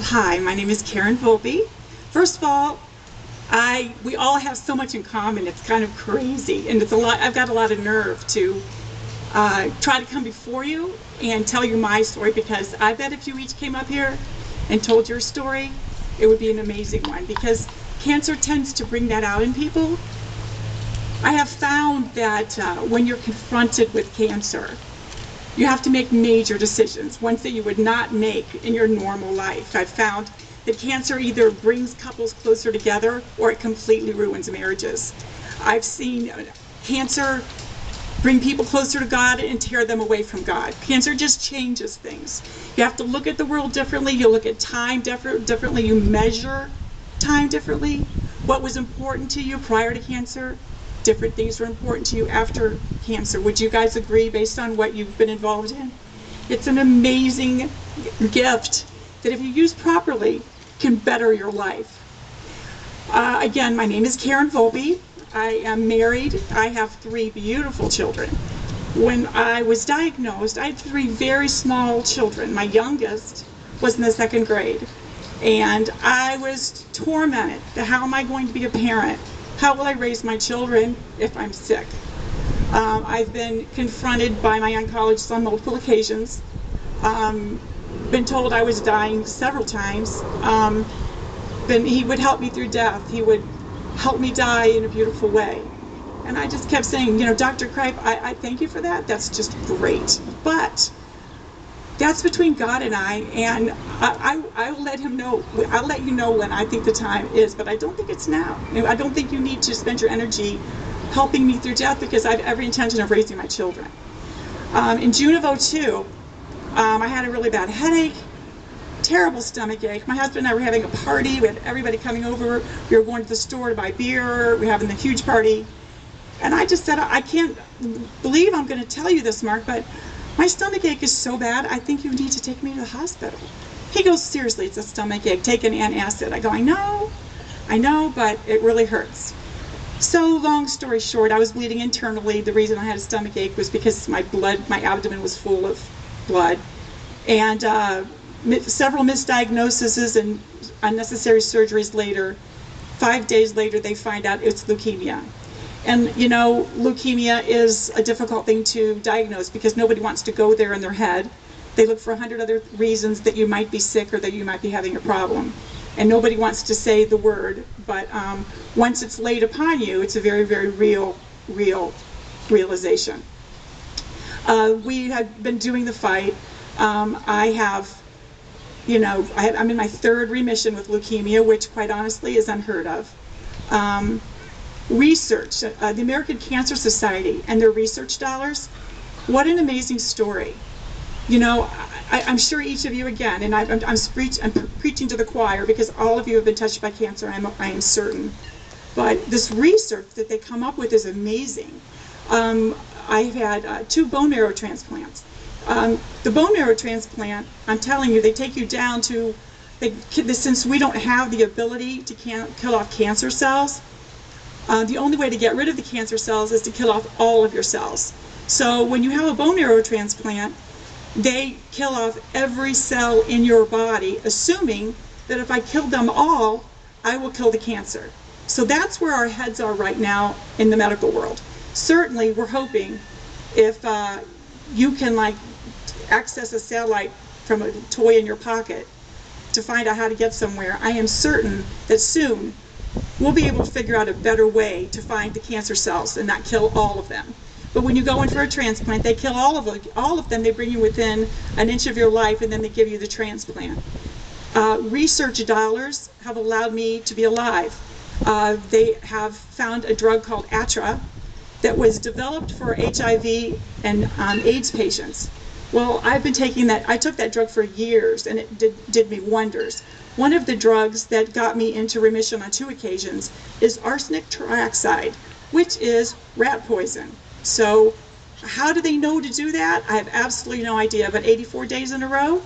Hi, my name is Karen Volpe. First of all, we all have so much in common. It's kind of crazy, and it's a lot. I've got a lot of nerve to try to come before you and tell you my story, because I bet if you each came up here and told your story, it would be an amazing one, because cancer tends to bring that out in people. I have found that when you're confronted with cancer, you have to make major decisions, ones that you would not make in your normal life. I've found that cancer either brings couples closer together or it completely ruins marriages. I've seen cancer bring people closer to God and tear them away from God. Cancer just changes things. You have to look at the world differently. You look at time differently. You measure time differently. What was important to you prior to cancer, different things were important to you after cancer. Would you guys agree based on what you've been involved in? It's an amazing gift that if you use properly can better your life. Again, my name is Karen Volpe. I am married. I have 3 beautiful children. When I was diagnosed, I had 3 very small children. My youngest was in the 2nd grade, and I was tormented. How am I going to be a parent? How will I raise my children if I'm sick? I've been confronted by my oncologist on multiple occasions. Been told I was dying several times. Then he would help me through death. He would help me die in a beautiful way. And I just kept saying, you know, Dr. Kripe, I thank you for that. That's just great. But that's between God and and I will let him know. I'll let you know when I think the time is, but I don't think it's now. I don't think you need to spend your energy helping me through death, because I have every intention of raising my children. In June of '02, I had a really bad headache, terrible stomach ache. My husband and I were having a party. We had everybody coming over. We were going to the store to buy beer. We were having a huge party. And I just said, I can't believe I'm going to tell you this, Mark, but my stomach ache is so bad, I think you need to take me to the hospital. He goes, seriously, it's a stomach ache. Take an antacid. I go, I know, but it really hurts. So long story short, I was bleeding internally. The reason I had a stomach ache was because my abdomen was full of blood. And several misdiagnoses and unnecessary surgeries later, 5 days later, they find out it's leukemia. And you know, leukemia is a difficult thing to diagnose because nobody wants to go there in their head. They look for 100 other reasons that you might be sick or that you might be having a problem. And nobody wants to say the word, but once it's laid upon you, it's a very, very real realization. We have been doing the fight. I have, you know, I'm in my 3rd remission with leukemia, which quite honestly is unheard of. Research, the American Cancer Society and their research dollars, what an amazing story. You know, I'm sure each of you, again, and I'm preaching to the choir because all of you have been touched by cancer, I am certain. But this research that they come up with is amazing. I've had 2 bone marrow transplants. The bone marrow transplant, I'm telling you, they take you down to, since we don't have the ability to kill off cancer cells, the only way to get rid of the cancer cells is to kill off all of your cells. So when you have a bone marrow transplant, they kill off every cell in your body, assuming that if I kill them all, I will kill the cancer. So that's where our heads are right now in the medical world. Certainly, we're hoping if you can access a satellite from a toy in your pocket to find out how to get somewhere, I am certain that soon we'll be able to figure out a better way to find the cancer cells and not kill all of them. But when you go in for a transplant, they kill all of them. They bring you within an inch of your life, and then they give you the transplant. Research dollars have allowed me to be alive. They have found a drug called Atra that was developed for HIV and AIDS patients. Well, I've been taking that. I took that drug for years, and it did me wonders. One of the drugs that got me into remission on 2 occasions is arsenic trioxide, which is rat poison. So how do they know to do that? I have absolutely no idea, but 84 days in a row,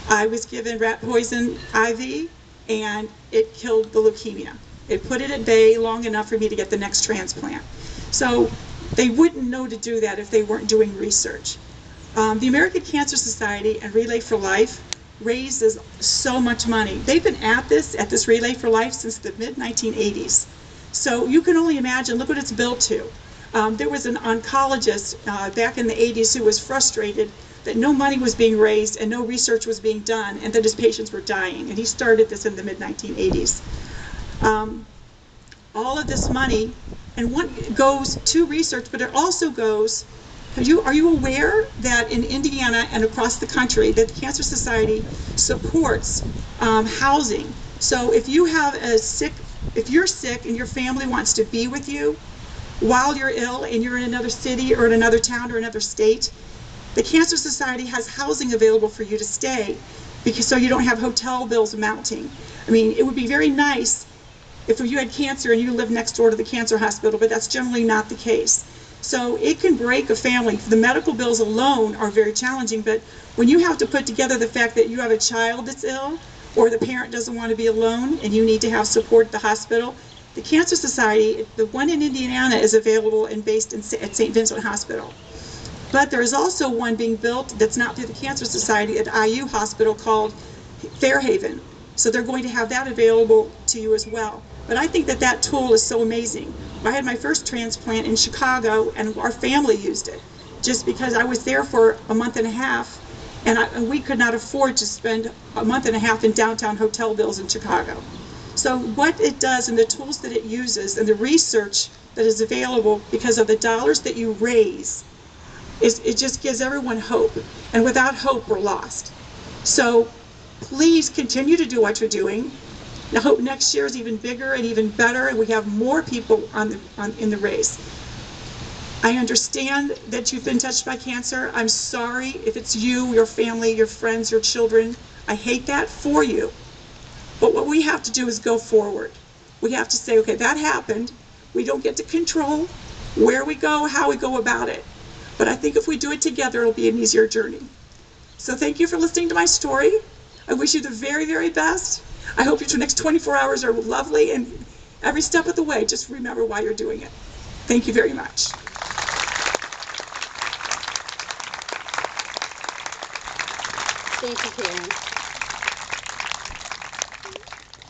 I was given rat poison IV, and it killed the leukemia. It put it at bay long enough for me to get the next transplant. So they wouldn't know to do that if they weren't doing research. The American Cancer Society and Relay for Life raises so much money. They've been at this Relay for Life since the mid-1980s. So you can only imagine, look what it's built to. There was an oncologist back in the 80s who was frustrated that no money was being raised and no research was being done and that his patients were dying. And he started this in the mid-1980s. All of this money, and one goes to research, but it also goes, are you aware that in Indiana and across the country that the Cancer Society supports housing? So if you have if you're sick and your family wants to be with you while you're ill and you're in another city or in another town or another state, the Cancer Society has housing available for you to stay, because so you don't have hotel bills mounting. I mean, it would be very nice if you had cancer and you live next door to the cancer hospital, but that's generally not the case. So it can break a family. The medical bills alone are very challenging, but when you have to put together the fact that you have a child that's ill, or the parent doesn't want to be alone and you need to have support at the hospital, the Cancer Society, the one in Indiana, is available and based at St. Vincent Hospital. But there is also one being built that's not through the Cancer Society at IU Hospital called Fairhaven. So they're going to have that available to you as well. But I think that that tool is so amazing. I had my first transplant in Chicago and our family used it just because I was there for a month and a half and we could not afford to spend a month and a half in downtown hotel bills in Chicago. So what it does and the tools that it uses and the research that is available because of the dollars that you raise, it just gives everyone hope. And without hope, we're lost. So please continue to do what you're doing. I hope next year is even bigger and even better, and we have more people in the race. I understand that you've been touched by cancer. I'm sorry if it's you, your family, your friends, your children. I hate that for you. But what we have to do is go forward. We have to say, okay, that happened. We don't get to control where we go, how we go about it. But I think if we do it together, it'll be an easier journey. So thank you for listening to my story. I wish you the very, very best. I hope your next 24 hours are lovely, and every step of the way, just remember why you're doing it. Thank you very much. Thank you, Karen.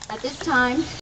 At this time,